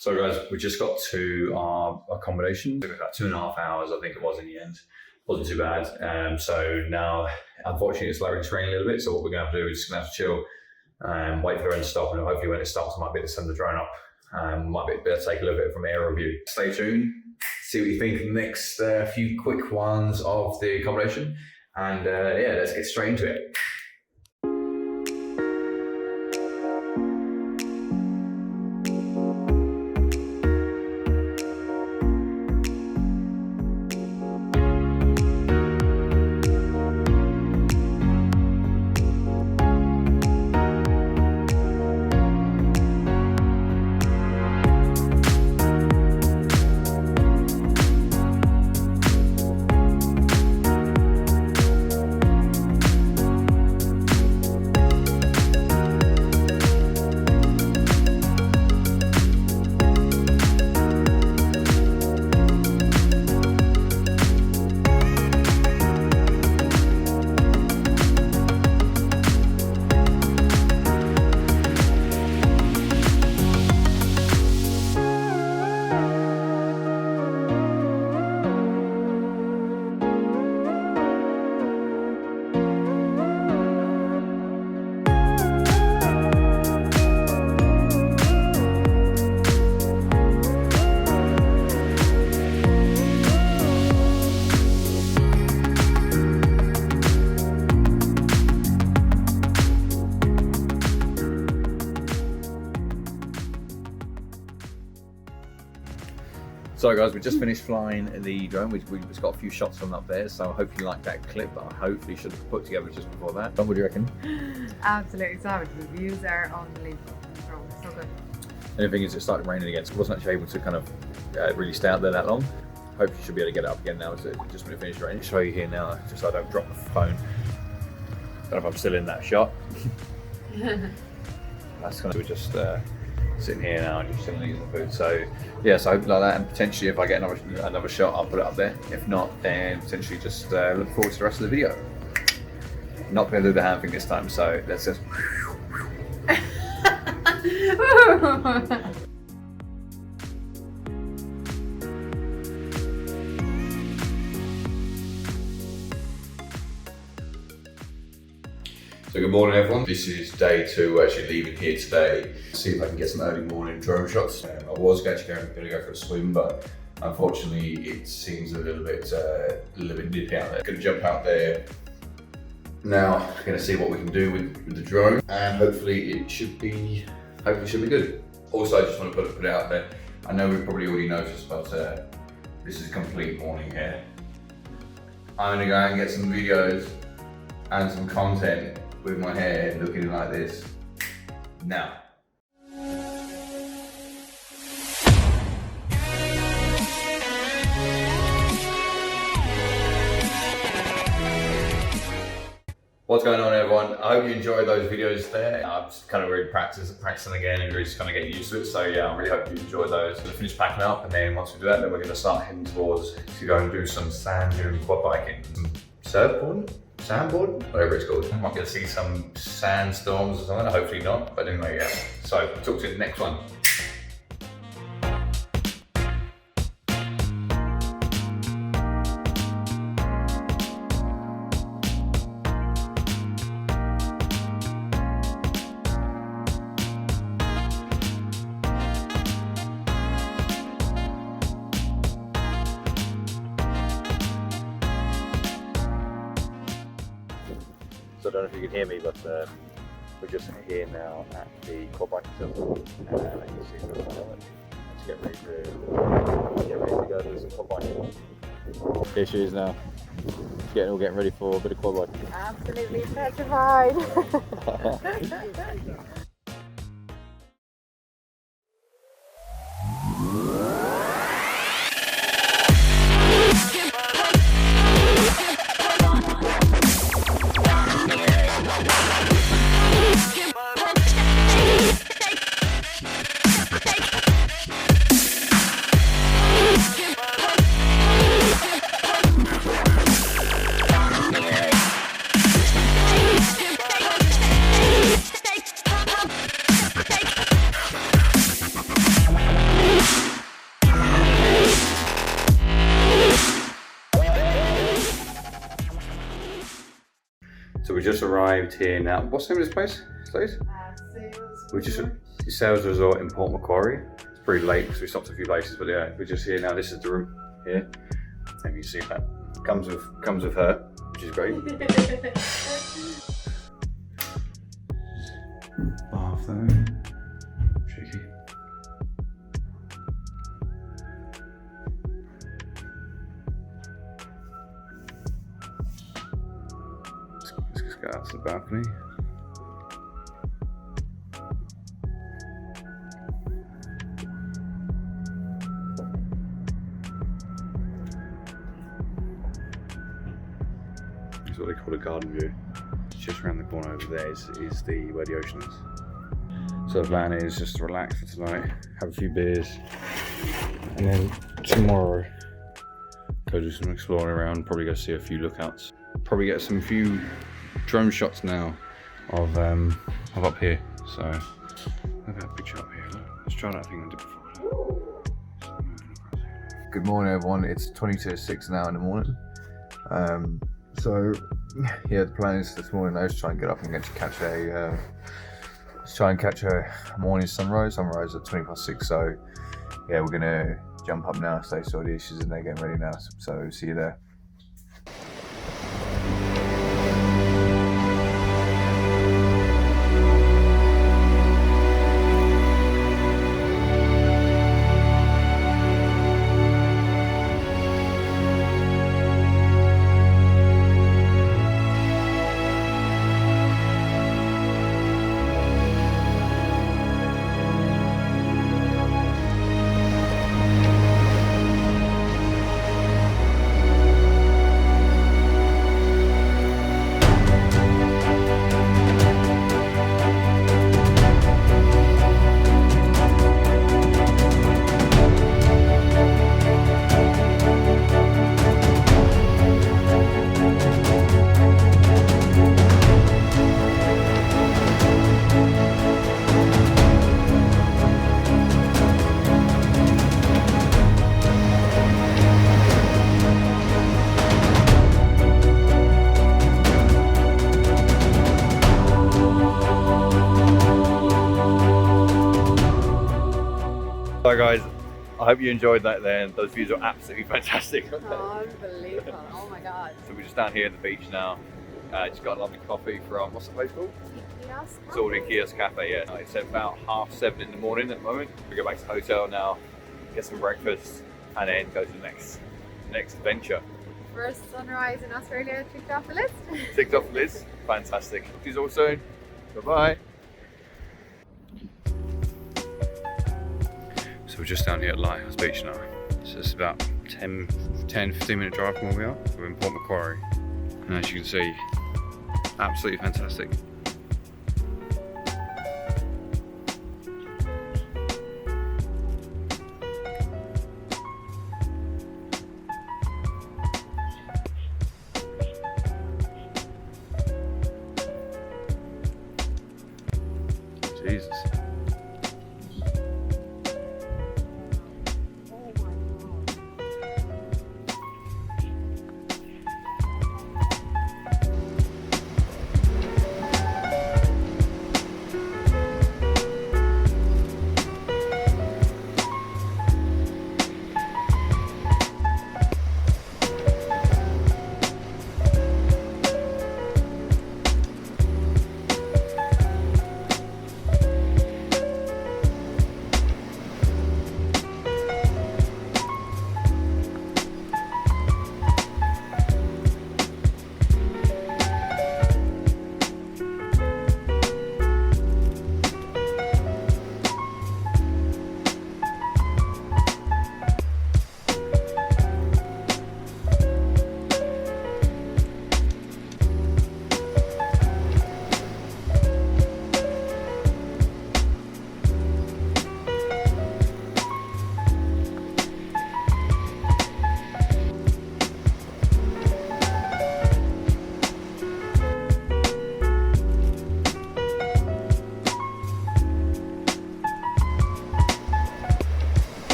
So guys, we just got to our accommodation. It was about 2.5 hours, I think it was in the end. Wasn't too bad. So now, unfortunately, it's starting to rain a little bit. So what we're going to do is just going to have to chill and wait for the rain to stop. And hopefully when it stops, I might be able to send the drone up. Might be able to take a little bit from air review. Stay tuned. See what you think of the next few quick ones of the accommodation. And yeah, let's get straight into it. So guys, we just finished flying the drone. We just got a few shots from up there, so I hope you liked that clip. I hopefully should have put together just before that. What do you reckon? Absolutely savage. The views are unbelievable. So good. And the thing is, it started raining again, so I wasn't actually able to kind of really stay out there that long. Hope you should be able to get it up again now. So just when it finished raining. I'll show you here now, just so I don't drop the phone. Don't know if I'm still in that shot. That's kind of just sitting here now and just chilling eating the food. So yeah, so I hope like that, and potentially if I get another shot, I'll put it up there. If not, then potentially just look forward to the rest of the video. Not going to do the hand thing this time, so let's just. So good morning everyone, this is day 2, we're actually leaving here today. See if I can get some early morning drone shots. I was actually going to go for a swim, but unfortunately it seems a little bit nippy out there. Gonna jump out there now, gonna see what we can do with the drone, and hopefully it should be good. Also I just want to put it out there, I know we've probably already noticed, but this is a complete morning here. I'm gonna go out and get some videos and some content with my hair looking like this now. What's going on everyone? I hope you enjoyed those videos there. I'm just kind of really practicing again and really just kind of getting used to it. So yeah, I really hope you enjoyed those. We're gonna finish packing up, and then once we do that, then we're gonna start heading towards to go and do some sand dune quad biking. Some surfboarding? Sandboard, whatever it's called. I might get to see some sandstorms or something, hopefully not, but anyway, yeah. So, I'll talk to you in the next one. So I don't know if you can hear me, but we're just here now at the quad biking centre, and you see the let's get ready to go do some quad biking. Here she is now, getting ready for a bit of quad biking. Absolutely petrified. just arrived here now. What's the name of this place? We just Sales Resort in Port Macquarie. It's pretty late because we stopped a few places, but yeah, we're just here now. This is the room here. Maybe you see that. Comes with her, which is great. Bath though. Cheeky. Let's just go out to the balcony. What they call a garden view. Just around the corner over there is where the ocean is. So the plan is just to relax for tonight, have a few beers, and then tomorrow go do some exploring around, probably go see a few lookouts. Probably get few drone shots now of up here. So I've got a picture up here. Let's try that thing I did before. Good morning, everyone. It's 6 now in the morning. So yeah, the plan is this morning is to try and get up and catch a morning sunrise. Sunrise at 6:20. So yeah, we're gonna jump up now, stay all the issues, and they're getting ready now. So see you there. Hi guys, I hope you enjoyed that then. Those views are absolutely fantastic. Unbelievable. Oh my god. So we're just down here at the beach now. Just got a lovely coffee from, what's the place called? Kiosk. It's all in Kiosk Cafe, yeah. It's about 7:30 in the morning at the moment. We go back to the hotel now, get some breakfast, and then go to the next adventure. First sunrise in Australia ticked off the list. Ticked off the list. Fantastic. See you all soon. Bye-bye. So we're just down here at Lighthouse Beach now. So it's about 10-15 minute drive from where we are. We're in Port Macquarie. And as you can see, absolutely fantastic. Jesus.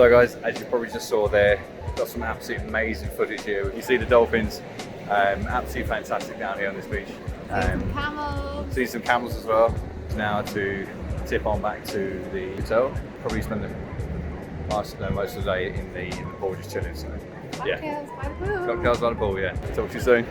So guys, as you probably just saw there, got some absolutely amazing footage here. You see the dolphins, absolutely fantastic down here on this beach. Some camels. See some camels as well. Now to tip on back to the hotel. Probably spend most of the day in the pool just chilling. So yeah, Cocktails by the pool. cocktails by the pool. Yeah. Talk to you soon.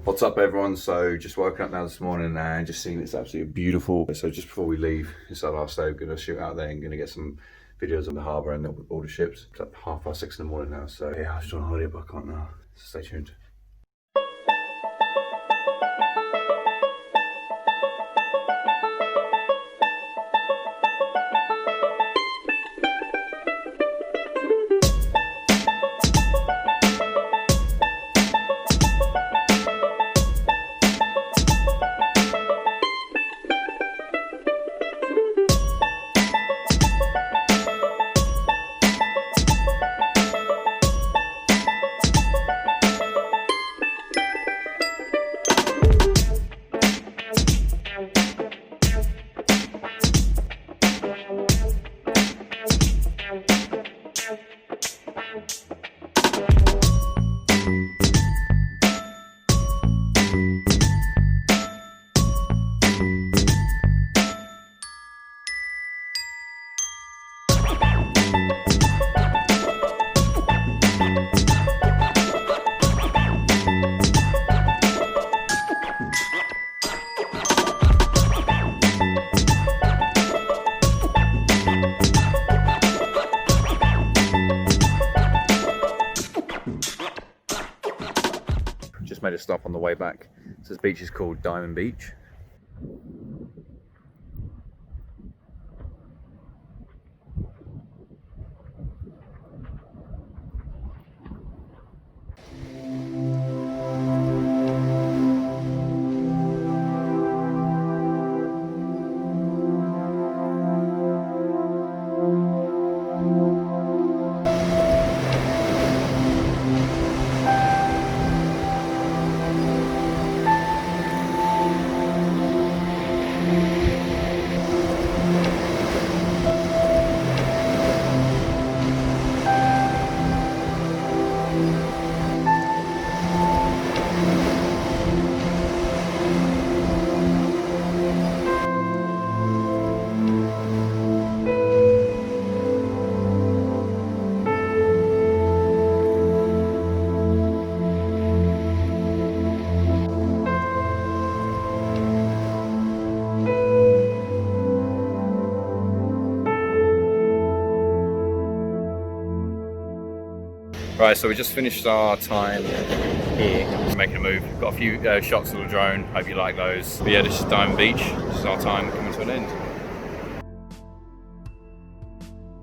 What's up everyone? So just woken up now this morning and just seeing it's absolutely beautiful. So just before we leave, it's our last day, we're going to shoot out there and going to get some videos of the harbour and all the ships. It's like 6:30 in the morning now, so yeah, I was just on holiday but I can't now. So stay tuned. Just made a stop on the way back. So this beach is called Diamond Beach. Right, so we just finished our time here, making a move. Got a few shots of the drone, hope you like those. But yeah, this is Diamond Beach. This is our time coming to an end.